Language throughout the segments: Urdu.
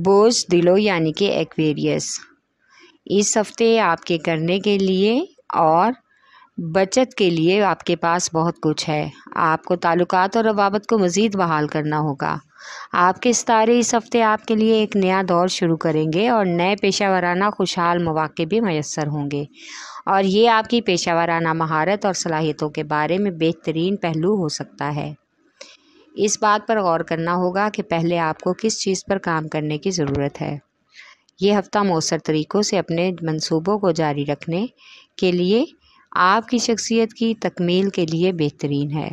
بوجھ دلوں یعنی کہ ایکویریس، اس ہفتے آپ کے کرنے کے لیے اور بچت کے لیے آپ کے پاس بہت کچھ ہے۔ آپ کو تعلقات اور روابط کو مزید بحال کرنا ہوگا۔ آپ کے ستارے اس ہفتے آپ کے لیے ایک نیا دور شروع کریں گے اور نئے پیشہ ورانہ خوشحال مواقع بھی میسر ہوں گے، اور یہ آپ کی پیشہ ورانہ مہارت اور صلاحیتوں کے بارے میں بہترین پہلو ہو سکتا ہے۔ اس بات پر غور کرنا ہوگا کہ پہلے آپ کو کس چیز پر کام کرنے کی ضرورت ہے۔ یہ ہفتہ مؤثر طریقوں سے اپنے منصوبوں کو جاری رکھنے کے لیے آپ کی شخصیت کی تکمیل کے لیے بہترین ہے۔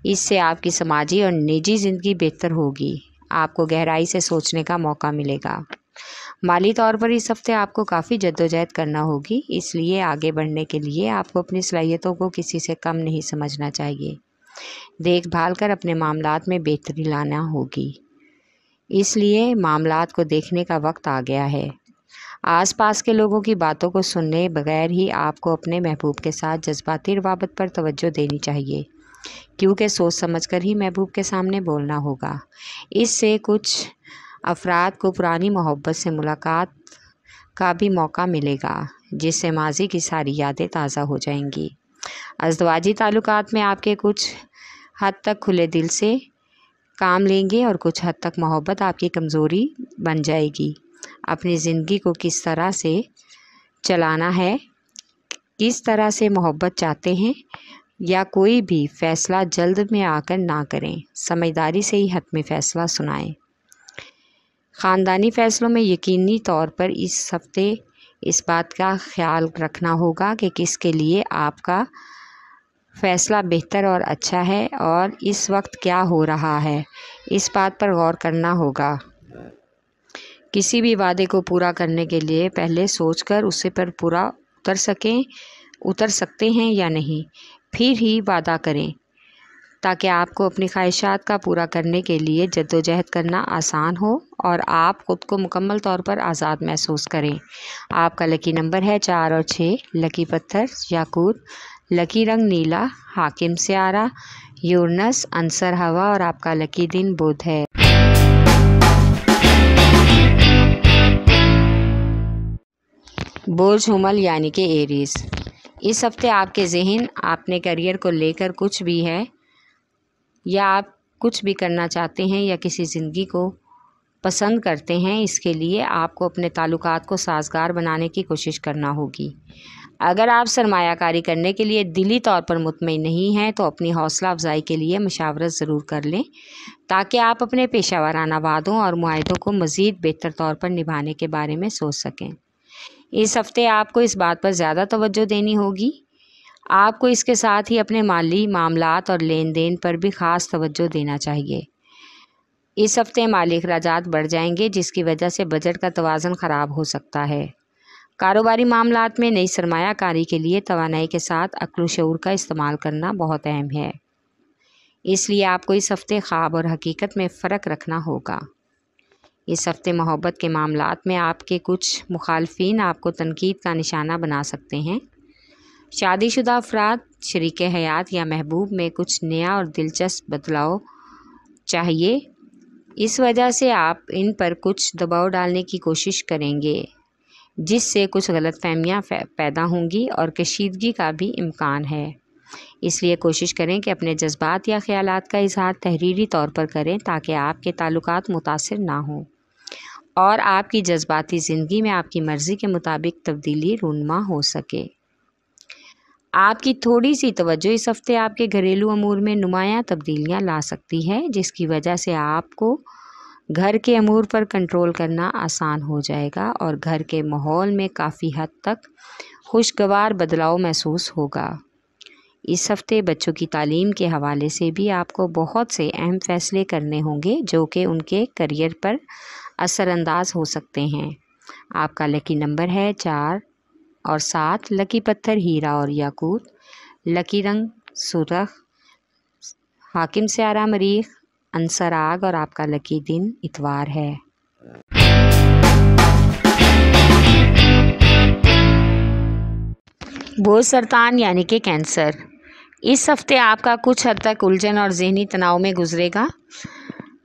اس سے آپ کی سماجی اور نجی زندگی بہتر ہوگی۔ آپ کو گہرائی سے سوچنے کا موقع ملے گا۔ مالی طور پر اس ہفتے آپ کو کافی جدوجہد کرنا ہوگی، اس لیے آگے بڑھنے کے لیے آپ کو اپنی صلاحیتوں کو کسی سے کم نہیں سمجھنا چاہیے۔ دیکھ بھال کر اپنے معاملات میں بہتری لانا ہوگی، اس لیے معاملات کو دیکھنے کا وقت آ گیا ہے۔ آس پاس کے لوگوں کی باتوں کو سننے بغیر ہی آپ کو اپنے محبوب کے ساتھ جذباتی روابط پر توجہ دینی چاہیے، کیونکہ سوچ سمجھ کر ہی محبوب کے سامنے بولنا ہوگا۔ اس سے کچھ افراد کو پرانی محبت سے ملاقات کا بھی موقع ملے گا، جس سے ماضی کی ساری یادیں تازہ ہو جائیں گی۔ ازدواجی تعلقات میں آپ کے کچھ حد تک کھلے دل سے کام لیں گے اور کچھ حد تک محبت آپ کی کمزوری بن جائے گی۔ اپنی زندگی کو کس طرح سے چلانا ہے، کس طرح سے محبت چاہتے ہیں، یا کوئی بھی فیصلہ جلد میں آ کر نہ کریں، سمجھداری سے ہی حتمی فیصلہ سنائیں۔ خاندانی فیصلوں میں یقینی طور پر اس ہفتے اس بات کا خیال رکھنا ہوگا کہ کس کے لیے آپ کا فیصلہ بہتر اور اچھا ہے اور اس وقت کیا ہو رہا ہے، اس بات پر غور کرنا ہوگا۔ کسی بھی وعدے کو پورا کرنے کے لیے پہلے سوچ کر اسے پر پورا اتر سکتے ہیں یا نہیں، پھر ہی وعدہ کریں، تاکہ آپ کو اپنی خواہشات کا پورا کرنے کے لیے جدوجہد کرنا آسان ہو اور آپ خود کو مکمل طور پر آزاد محسوس کریں۔ آپ کا لکی نمبر ہے 4 اور 6، لکی پتھر یاقوت، لکی رنگ نیلا، حاکم سیارہ یورنس، عنصر ہوا، اور آپ کا لکی دن بدھ ہے۔ بوجھ حمل یعنی کہ ایریز، اس ہفتے آپ کے ذہن اپنے کیریئر کو لے کر کچھ بھی ہے، یا آپ کچھ بھی کرنا چاہتے ہیں یا کسی زندگی کو پسند کرتے ہیں، اس کے لیے آپ کو اپنے تعلقات کو سازگار بنانے کی کوشش کرنا ہوگی۔ اگر آپ سرمایہ کاری کرنے کے لیے دلی طور پر مطمئن نہیں ہیں تو اپنی حوصلہ افزائی کے لیے مشاورت ضرور کر لیں، تاکہ آپ اپنے پیشہ ورانہ وعدوں اور معاہدوں کو مزید بہتر طور پر نبھانے کے بارے میں سوچ سکیں۔ اس ہفتے آپ کو اس بات پر زیادہ توجہ دینی ہوگی۔ آپ کو اس کے ساتھ ہی اپنے مالی معاملات اور لین دین پر بھی خاص توجہ دینا چاہیے۔ اس ہفتے مالی اخراجات بڑھ جائیں گے، جس کی وجہ سے بجٹ کا توازن خراب ہو سکتا ہے۔ کاروباری معاملات میں نئی سرمایہ کاری کے لیے توانائی کے ساتھ عقل و شعور کا استعمال کرنا بہت اہم ہے، اس لیے آپ کو اس ہفتے خواب اور حقیقت میں فرق رکھنا ہوگا۔ اس ہفتے محبت کے معاملات میں آپ کے کچھ مخالفین آپ کو تنقید کا نشانہ بنا سکتے ہیں۔ شادی شدہ افراد شریک حیات یا محبوب میں کچھ نیا اور دلچسپ بدلاؤ چاہیے، اس وجہ سے آپ ان پر کچھ دباؤ ڈالنے کی کوشش کریں گے، جس سے کچھ غلط فہمیاں پیدا ہوں گی اور کشیدگی کا بھی امکان ہے۔ اس لیے کوشش کریں کہ اپنے جذبات یا خیالات کا اظہار تحریری طور پر کریں، تاکہ آپ کے تعلقات متاثر نہ ہوں اور آپ کی جذباتی زندگی میں آپ کی مرضی کے مطابق تبدیلی رونما ہو سکے۔ آپ کی تھوڑی سی توجہ اس ہفتے آپ کے گھریلو امور میں نمایاں تبدیلیاں لا سکتی ہے، جس کی وجہ سے آپ کو گھر کے امور پر کنٹرول کرنا آسان ہو جائے گا اور گھر کے ماحول میں کافی حد تک خوشگوار بدلاؤ محسوس ہوگا۔ اس ہفتے بچوں کی تعلیم کے حوالے سے بھی آپ کو بہت سے اہم فیصلے کرنے ہوں گے، جو کہ ان کے کیریئر پر اثر انداز ہو سکتے ہیں۔ آپ کا لکی نمبر ہے 4 اور 7، لکی پتھر ہیرا اور یاقوت، لکی رنگ سرخ، حاکم سیارہ مریخ، عنصر آگ، اور آپ کا لکی دن اتوار ہے۔ بوجھ سرطان یعنی کہ کینسر، اس ہفتے آپ کا کچھ حد تک الجھن اور ذہنی تناؤ میں گزرے گا۔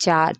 4,